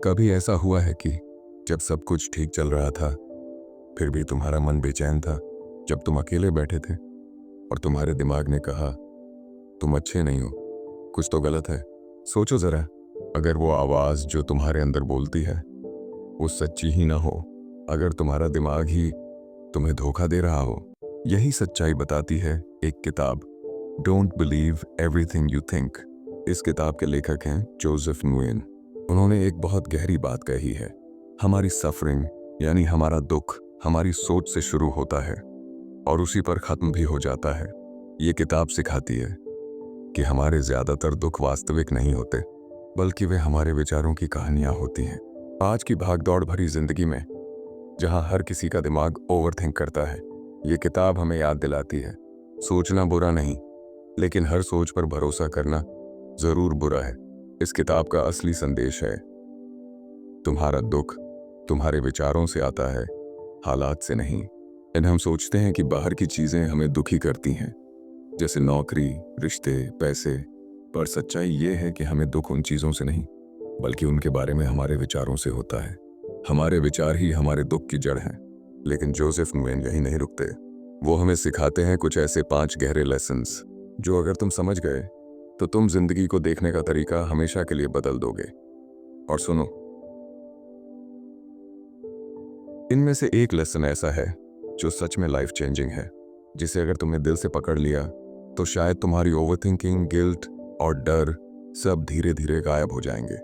कभी ऐसा हुआ है कि जब सब कुछ ठीक चल रहा था, फिर भी तुम्हारा मन बेचैन था? जब तुम अकेले बैठे थे और तुम्हारे दिमाग ने कहा, तुम अच्छे नहीं हो, कुछ तो गलत है। सोचो जरा, अगर वो आवाज़ जो तुम्हारे अंदर बोलती है, वो सच्ची ही ना हो, अगर तुम्हारा दिमाग ही तुम्हें धोखा दे रहा हो। यही सच्चाई बताती है एक किताब, don't believe everything you think. इस किताब के लेखक हैं जोसेफ नुएन। उन्होंने एक बहुत गहरी बात कही है। हमारी सफरिंग यानी हमारा दुख हमारी सोच से शुरू होता है और उसी पर खत्म भी हो जाता है। ये किताब सिखाती है कि हमारे ज्यादातर दुख वास्तविक नहीं होते, बल्कि वे हमारे विचारों की कहानियां होती हैं। आज की भागदौड़ भरी जिंदगी में, जहां हर किसी का दिमाग ओवरथिंक करता है, ये किताब हमें याद दिलाती है, सोचना बुरा नहीं, लेकिन हर सोच पर भरोसा करना जरूर बुरा है। इस किताब का असली संदेश है, तुम्हारा दुख तुम्हारे विचारों से आता है, हालात से नहीं। हम सोचते हैं कि बाहर की चीजें हमें दुखी करती हैं, जैसे नौकरी, रिश्ते, पैसे, पर सच्चाई ये है कि हमें दुख उन चीजों से नहीं, बल्कि उनके बारे में हमारे विचारों से होता है। हमारे विचार ही हमारे दुख की जड़ हैं। लेकिन जोसेफ नुएन यही नहीं रुकते। वो हमें सिखाते हैं कुछ ऐसे 5 गहरे लेसन्स जो अगर तुम समझ गए तो तुम जिंदगी को देखने का तरीका हमेशा के लिए बदल दोगे। और सुनो, इनमें से एक लेसन ऐसा है जो सच में लाइफ चेंजिंग है, जिसे अगर तुमने दिल से पकड़ लिया तो शायद तुम्हारी ओवरथिंकिंग, गिल्ट और डर सब धीरे धीरे गायब हो जाएंगे।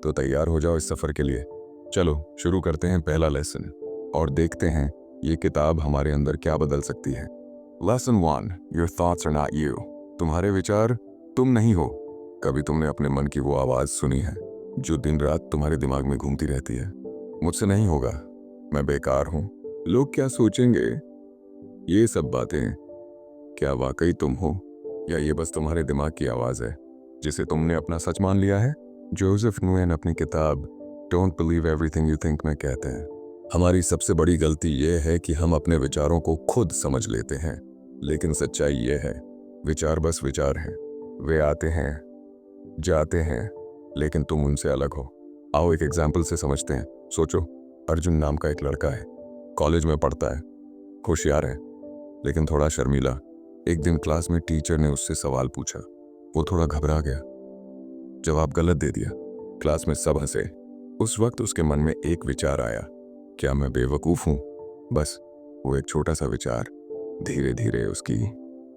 तो तैयार हो जाओ इस सफर के लिए। चलो शुरू करते हैं पहला लेसन और देखते हैं ये किताब हमारे अंदर क्या बदल सकती है। Lesson 1, your thoughts are not you. तुम्हारे विचार तुम नहीं हो। कभी तुमने अपने मन की वो आवाज सुनी है जो दिन रात तुम्हारे दिमाग में घूमती रहती है? मुझसे नहीं होगा, मैं बेकार हूं, लोग क्या सोचेंगे, ये सब बातें। क्या वाकई तुम हो, या ये बस तुम्हारे दिमाग की आवाज है जिसे तुमने अपना सच मान लिया है? जोसेफ नुएन अपनी किताब don't believe everything you think में कहते हैं, हमारी सबसे बड़ी गलती ये है कि हम अपने विचारों को खुद समझ लेते हैं। लेकिन सच्चाई ये है, विचार बस विचार हैं। वे आते हैं, जाते हैं, लेकिन तुम उनसे अलग हो। आओ एक एग्जाम्पल से समझते हैं। सोचो, अर्जुन नाम का एक लड़का है, कॉलेज में पढ़ता है, होशियार है, लेकिन थोड़ा शर्मीला। एक दिन क्लास में टीचर ने उससे सवाल पूछा। वो थोड़ा घबरा गया, जवाब गलत दे दिया। क्लास में सब हंसे। उस वक्त उसके मन में एक विचार आया, क्या मैं बेवकूफ हूं? बस वो एक छोटा सा विचार धीरे धीरे उसकी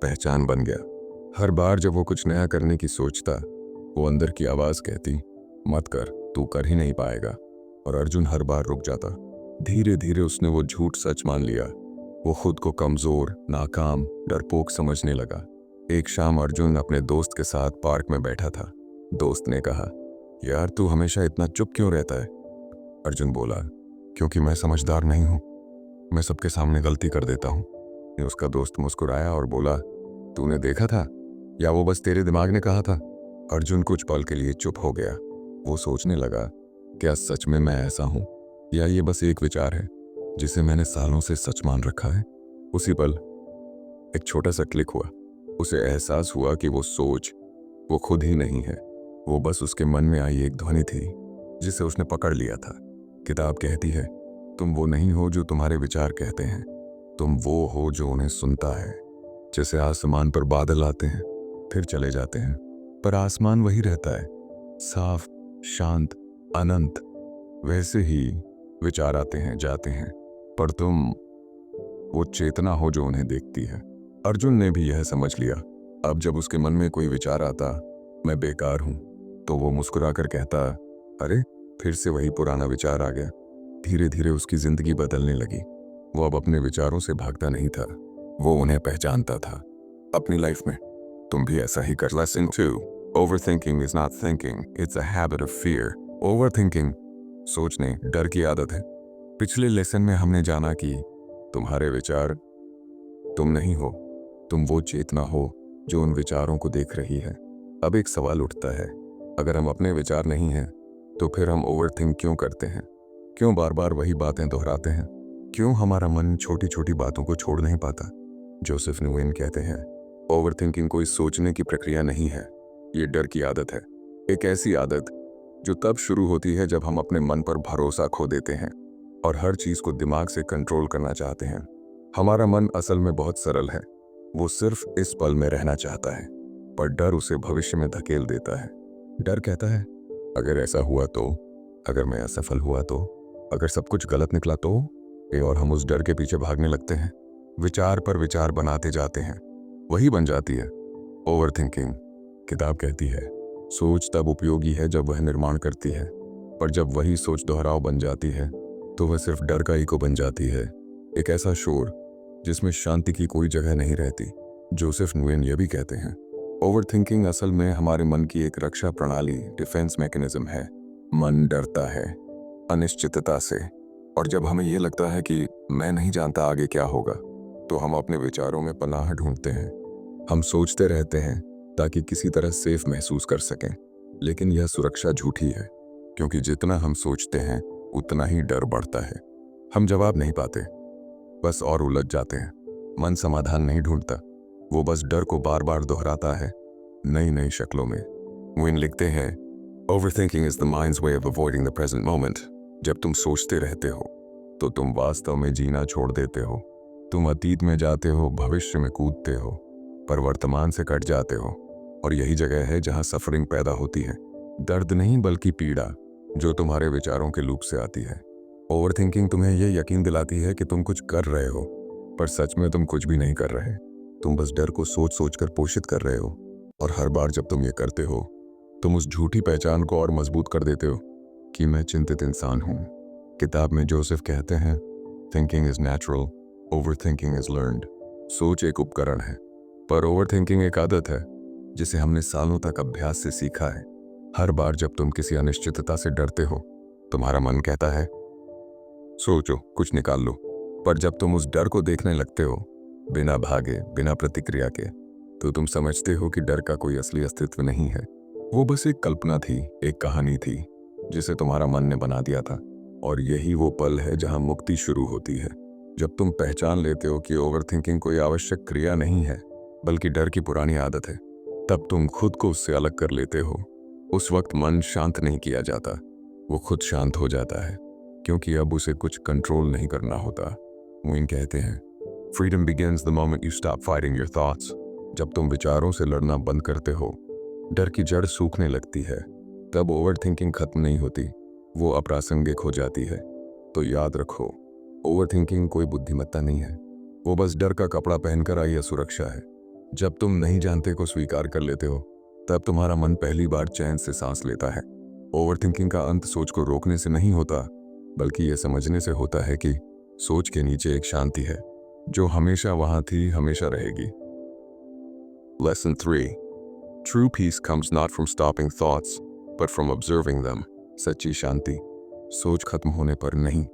पहचान बन गया। हर बार जब वो कुछ नया करने की सोचता, वो अंदर की आवाज कहती, मत कर, तू कर ही नहीं पाएगा। और अर्जुन हर बार रुक जाता। धीरे धीरे उसने वो झूठ सच मान लिया। वो खुद को कमजोर, नाकाम, डरपोक समझने लगा। एक शाम अर्जुन अपने दोस्त के साथ पार्क में बैठा था। दोस्त ने कहा, यार तू हमेशा इतना चुप क्यों रहता है? अर्जुन बोला, क्योंकि मैं समझदार नहीं हूं, मैं सबके सामने गलती कर देता हूं। उसका दोस्त मुस्कुराया और बोला, तूने देखा था, या वो बस तेरे दिमाग ने कहा था? अर्जुन कुछ पल के लिए चुप हो गया। वो सोचने लगा, क्या सच में मैं ऐसा हूं, या ये बस एक विचार है जिसे मैंने सालों से सच मान रखा है? उसी पल एक छोटा सा क्लिक हुआ। उसे एहसास हुआ कि वो सोच वो खुद ही नहीं है, वो बस उसके मन में आई एक ध्वनि थी जिसे उसने पकड़ लिया था। किताब कहती है, तुम वो नहीं हो जो तुम्हारे विचार कहते हैं, तुम वो हो जो उन्हें सुनता है। जैसे आसमान पर बादल आते हैं फिर चले जाते हैं, पर आसमान वही रहता है, साफ, शांत, अनंत। वैसे ही विचार आते हैं, जाते हैं, पर तुम वो चेतना हो जो उन्हें देखती है। अर्जुन ने भी यह समझ लिया। अब जब उसके मन में कोई विचार आता, मैं बेकार हूं, तो वो मुस्कुराकर कहता, अरे फिर से वही पुराना विचार आ गया। धीरे धीरे उसकी जिंदगी बदलने लगी। वो अब अपने विचारों से भागता नहीं था, वो उन्हें पहचानता था। अपनी लाइफ में तुम भी ऐसा ही कर। Lesson 2, overthinking is not thinking, it's a habit of fear. Overthinking सोचने, डर की आदत है। पिछले लेसन में हमने जाना कि तुम्हारे विचार तुम नहीं हो, तुम वो चेतना हो जो उन विचारों को देख रही है। अब एक सवाल उठता है, अगर हम अपने विचार नहीं हैं, तो फिर हम ओवरथिंक क्यों करते हैं? क्यों बार बार वही बातें दोहराते हैं? क्यों हमारा मन छोटी छोटी बातों को छोड़ नहीं पाता? जोसेफ नुएन कहते हैं, ओवरथिंकिंग कोई सोचने की प्रक्रिया नहीं है, ये डर की आदत है। एक ऐसी आदत जो तब शुरू होती है जब हम अपने मन पर भरोसा खो देते हैं और हर चीज को दिमाग से कंट्रोल करना चाहते हैं। हमारा मन असल में बहुत सरल है, वो सिर्फ इस पल में रहना चाहता है, पर डर उसे भविष्य में धकेल देता है। डर कहता है अगर ऐसा हुआ तो, अगर मैं असफल हुआ तो, अगर सब कुछ गलत निकला तो, और हम उस डर के पीछे भागने लगते हैं, विचार पर विचार बनाते जाते हैं। वही बन जाती है ओवर थिंकिंग। किताब कहती है सोच तब उपयोगी है जब वह निर्माण करती है, पर जब वही सोच दोहराव बन जाती है तो वह सिर्फ डर का इको बन जाती है, एक ऐसा शोर जिसमें शांति की कोई जगह नहीं रहती। जोसेफ नुएन ये भी कहते हैं ओवर थिंकिंग असल में हमारे मन की एक रक्षा प्रणाली, डिफेंस मैकेनिज्म है। मन डरता है अनिश्चितता से, और जब हमें यह लगता है कि मैं नहीं जानता आगे क्या होगा, तो हम अपने विचारों में पनाह ढूंढते हैं। हम सोचते रहते हैं ताकि किसी तरह सेफ महसूस कर सकें, लेकिन यह सुरक्षा झूठी है, क्योंकि जितना हम सोचते हैं उतना ही डर बढ़ता है। हम जवाब नहीं पाते, बस और उलझ जाते हैं। मन समाधान नहीं ढूंढता, वो बस डर को बार बार दोहराता है नई नई शक्लों में। विन लिखते हैं overthinking is the minds way of avoiding the present moment. जब तुम सोचते रहते हो तो तुम वास्तव में जीना छोड़ देते हो। तुम अतीत में जाते हो, भविष्य में कूदते हो, पर वर्तमान से कट जाते हो, और यही जगह है जहां सफरिंग पैदा होती है। दर्द नहीं बल्कि पीड़ा, जो तुम्हारे विचारों के लूप से आती है। ओवरथिंकिंग तुम्हें यह यकीन दिलाती है कि तुम कुछ कर रहे हो, पर सच में तुम कुछ भी नहीं कर रहे। तुम बस डर को सोच सोच कर पोषित कर रहे हो, और हर बार जब तुम ये करते हो तुम उस झूठी पहचान को और मजबूत कर देते हो कि मैं चिंतित इंसान हूं। किताब में जोसेफ कहते हैं thinking is natural, over thinking is learned. सोच एक उपकरण है, पर ओवर थिंकिंग एक आदत है जिसे हमने सालों तक अभ्यास से सीखा है। हर बार जब तुम किसी अनिश्चितता से डरते हो, तुम्हारा मन कहता है सोचो, कुछ निकाल लो। पर जब तुम उस डर को देखने लगते हो बिना भागे, बिना प्रतिक्रिया के, तो तुम समझते हो कि डर का कोई असली अस्तित्व नहीं है। वो बस एक कल्पना थी, एक कहानी थी जिसे तुम्हारा मन ने बना दिया था। और यही वो पल है जहां मुक्ति शुरू होती है, जब तुम पहचान लेते हो कि ओवरथिंकिंग कोई आवश्यक क्रिया नहीं है, बल्कि डर की पुरानी आदत है। तब तुम खुद को उससे अलग कर लेते हो। उस वक्त मन शांत नहीं किया जाता, वो खुद शांत हो जाता है, क्योंकि अब उसे कुछ कंट्रोल नहीं करना होता। मुइन कहते हैं freedom begins the moment you stop fighting your thoughts. जब तुम विचारों से लड़ना बंद करते हो, डर की जड़ सूखने लगती है। तब ओवरथिंकिंग खत्म नहीं होती, वो अप्रासंगिक हो जाती है। तो याद रखो, ओवरथिंकिंग कोई बुद्धिमत्ता नहीं है, वो बस डर का कपड़ा पहनकर आई सुरक्षा है। जब तुम नहीं जानते को स्वीकार कर लेते हो, तब तुम्हारा मन पहली बार चैन से सांस लेता है। ओवरथिंकिंग का अंत सोच को रोकने से नहीं होता, बल्कि यह समझने से होता है कि सोच के नीचे एक शांति है जो हमेशा वहां थी, हमेशा रहेगी। Lesson 3. True peace comes not from stopping thoughts, but from observing them. सच्ची शांति सोच खत्म होने पर नहीं,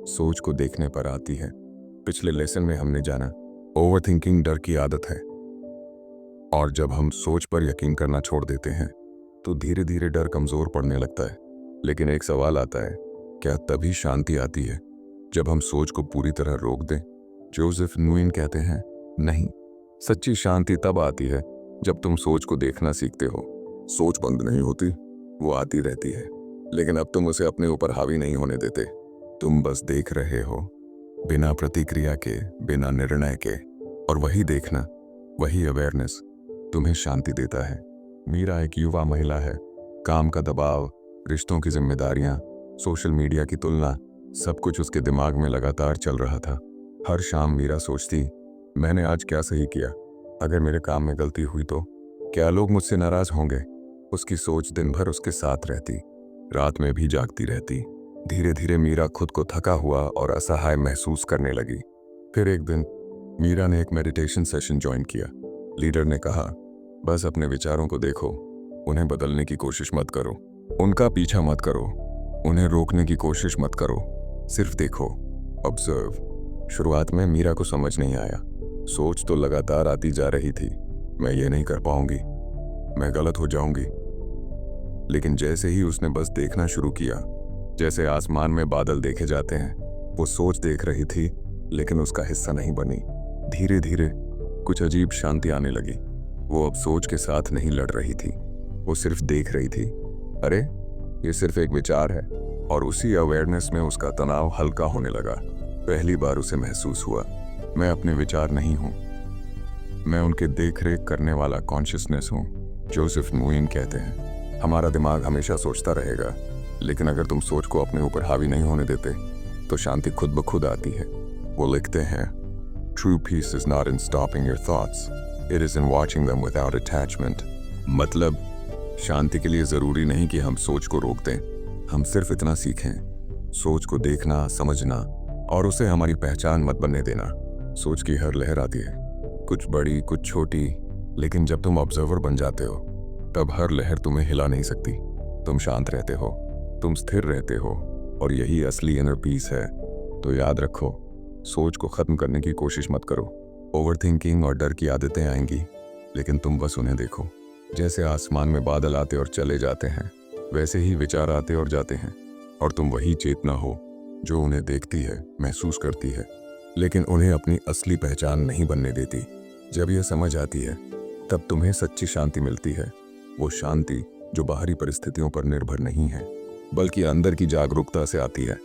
सोच को देखने पर आती है। पिछले लेसन में हमने जाना ओवरथिंकिंग डर की आदत है, और जब हम सोच पर यकीन करना छोड़ देते हैं तो धीरे धीरे डर कमजोर पड़ने लगता है। लेकिन एक सवाल आता है, क्या तभी शांति आती है जब हम सोच को पूरी तरह रोक दें? जोसेफ नुएन कहते हैं नहीं, सच्ची शांति तब आती है जब तुम सोच को देखना सीखते हो। सोच बंद नहीं होती, वो आती रहती है, लेकिन अब तुम उसे अपने ऊपर हावी नहीं होने देते। तुम बस देख रहे हो, बिना प्रतिक्रिया के, बिना निर्णय के, और वही देखना, वही अवेयरनेस तुम्हें शांति देता है। मीरा एक युवा महिला है। काम का दबाव, रिश्तों की जिम्मेदारियां, सोशल मीडिया की तुलना, सब कुछ उसके दिमाग में लगातार चल रहा था। हर शाम मीरा सोचती, मैंने आज क्या सही किया? अगर मेरे काम में गलती हुई तो क्या लोग मुझसे नाराज होंगे? उसकी सोच दिन भर उसके साथ रहती, रात में भी जागती रहती। धीरे धीरे मीरा खुद को थका हुआ और असहाय महसूस करने लगी। फिर एक दिन मीरा ने एक मेडिटेशन सेशन ज्वाइन किया। लीडर ने कहा, बस अपने विचारों को देखो, उन्हें बदलने की कोशिश मत करो, उनका पीछा मत करो, उन्हें रोकने की कोशिश मत करो, सिर्फ देखो, ऑब्जर्व। शुरुआत में मीरा को समझ नहीं आया। सोच तो लगातार आती जा रही थी, मैं ये नहीं कर पाऊंगी, मैं गलत हो जाऊंगी। लेकिन जैसे ही उसने बस देखना शुरू किया, जैसे आसमान में बादल देखे जाते हैं, वो सोच देख रही थी लेकिन उसका हिस्सा नहीं बनी। धीरे धीरे कुछ अजीब शांति आने लगी। वो अब सोच के साथ नहीं लड़ रही थी, वो सिर्फ देख रही थी। अरे ये सिर्फ एक विचार है। और उसी अवेयरनेस में उसका तनाव हल्का होने लगा। पहली बार उसे महसूस हुआ, मैं अपने विचार नहीं हूँ, मैं उनके देख रेख करने वाला कॉन्शियसनेस हूँ। जोसेफ मुइन कहते हैं, हमारा दिमाग हमेशा सोचता रहेगा, लेकिन अगर तुम सोच को अपने ऊपर हावी नहीं होने देते तो शांति खुद ब खुद आती है। वो लिखते हैं, true peace is not in stopping your thoughts, it is in watching them without attachment. मतलब शांति के लिए जरूरी नहीं कि हम सोच को रोक दें, हम सिर्फ इतना सीखें, सोच को देखना, समझना और उसे हमारी पहचान मत बनने देना। सोच की हर लहर आती है, कुछ बड़ी कुछ छोटी, लेकिन जब तुम ऑब्जर्वर बन जाते हो तब हर लहर तुम्हें हिला नहीं सकती। तुम शांत रहते हो, तुम स्थिर रहते हो, और यही असली इनर पीस है। तो याद रखो, सोच को खत्म करने की कोशिश मत करो। ओवरथिंकिंग और डर की आदतें आएंगी, लेकिन तुम बस उन्हें देखो। जैसे आसमान में बादल आते और चले जाते हैं, वैसे ही विचार आते और जाते हैं, और तुम वही चेतना हो जो उन्हें देखती है, महसूस करती है, लेकिन उन्हें अपनी असली पहचान नहीं बनने देती। जब यह समझ आती है तब तुम्हें सच्ची शांति मिलती है। वो शांति जो बाहरी परिस्थितियों पर निर्भर नहीं है, बल्कि अंदर की जागरूकता से आती है।